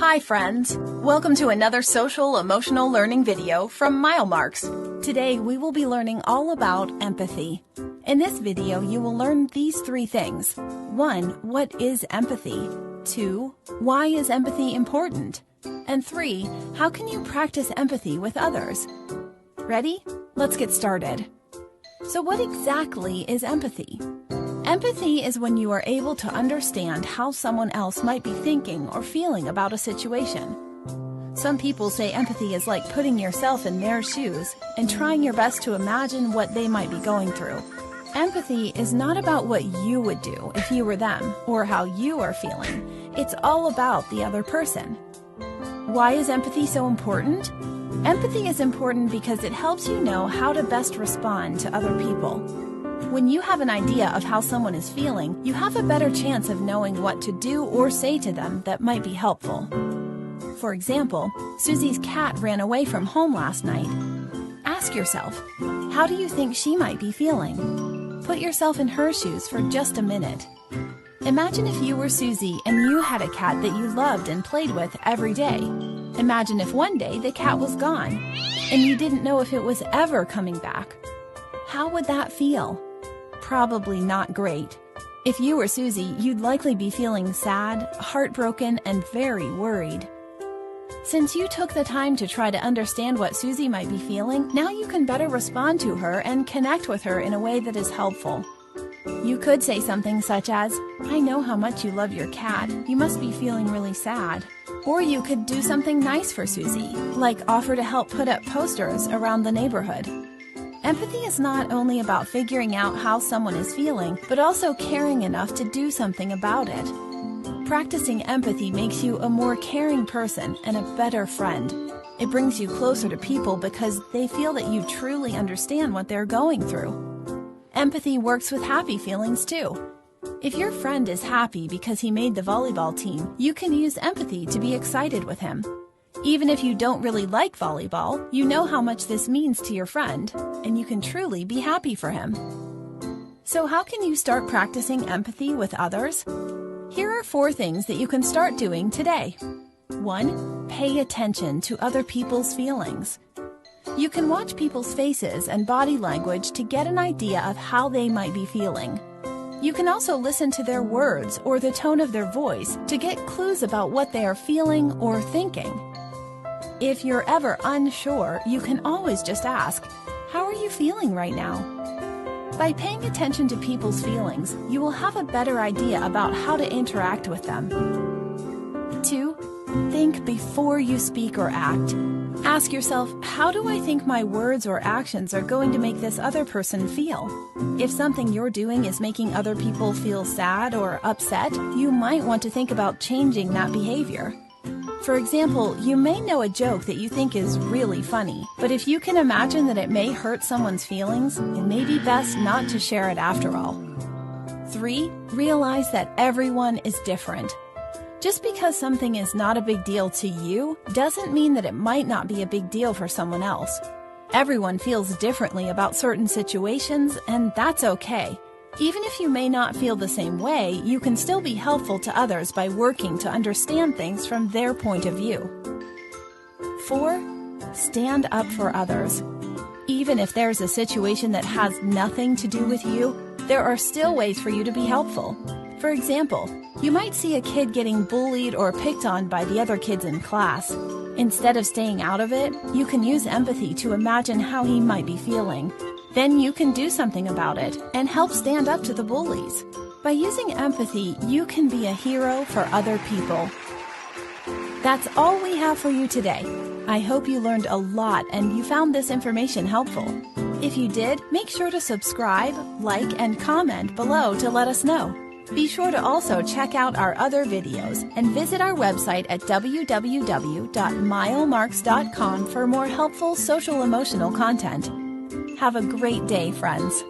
Hi friends! Welcome to another social emotional learning video from MileMarks. Today we will be learning all about empathy. In this video you will learn these three things. 1. What is empathy? 2. Why is empathy important? And 3. How can you practice empathy with others? Ready? Let's get started. So what exactly is empathy? Empathy is when you are able to understand how someone else might be thinking or feeling about a situation. Some people say empathy is like putting yourself in their shoes and trying your best to imagine what they might be going through. Empathy is not about what you would do if you were them or how you are feeling. It's all about the other person. Why is empathy so important? Empathy is important because it helps you know how to best respond to other people. When you have an idea of how someone is feeling, you have a better chance of knowing what to do or say to them that might be helpful. For example, Susie's cat ran away from home last night. Ask yourself, how do you think she might be feeling? Put yourself in her shoes for just a minute. Imagine if you were Susie and you had a cat that you loved and played with every day. Imagine if one day the cat was gone and you didn't know if it was ever coming back. How would that feel? Probably not great. If you were Susie, you'd likely be feeling sad, heartbroken, and very worried. Since you took the time to try to understand what Susie might be feeling, now you can better respond to her and connect with her in a way that is helpful. You could say something such as, "I know how much you love your cat. You must be feeling really sad." Or you could do something nice for Susie, like offer to help put up posters around the neighborhood. Empathy is not only about figuring out how someone is feeling, but also caring enough to do something about it. Practicing empathy makes you a more caring person and a better friend. It brings you closer to people because they feel that you truly understand what they're going through. Empathy works with happy feelings too. If your friend is happy because he made the volleyball team, you can use empathy to be excited with him. Even if you don't really like volleyball, you know how much this means to your friend, and you can truly be happy for him. So how can you start practicing empathy with others? Here are 4 things that you can start doing today. 1. Pay attention to other people's feelings. You can watch people's faces and body language to get an idea of how they might be feeling. You can also listen to their words or the tone of their voice to get clues about what they are feeling or thinking. If you're ever unsure, you can always just ask, "How are you feeling right now?" By paying attention to people's feelings, you will have a better idea about how to interact with them. 2. Think before you speak or act. Ask yourself, how do I think my words or actions are going to make this other person feel? If something you're doing is making other people feel sad or upset, you might want to think about changing that behavior. For example, you may know a joke that you think is really funny, but if you can imagine that it may hurt someone's feelings, it may be best not to share it after all. 3. Realize that everyone is different. Just because something is not a big deal to you doesn't mean that it might not be a big deal for someone else. Everyone feels differently about certain situations, and that's okay. Even if you may not feel the same way, you can still be helpful to others by working to understand things from their point of view. 4. Stand up for others. Even if there's a situation that has nothing to do with you, there are still ways for you to be helpful. For example, you might see a kid getting bullied or picked on by the other kids in class. Instead of staying out of it, you can use empathy to imagine how he might be feeling. Then you can do something about it and help stand up to the bullies. By using empathy, you can be a hero for other people. That's all we have for you today. I hope you learned a lot and you found this information helpful. If you did, make sure to subscribe, like, and comment below to let us know. Be sure to also check out our other videos and visit our website at www.milemarks.com for more helpful social emotional content. Have a great day, friends.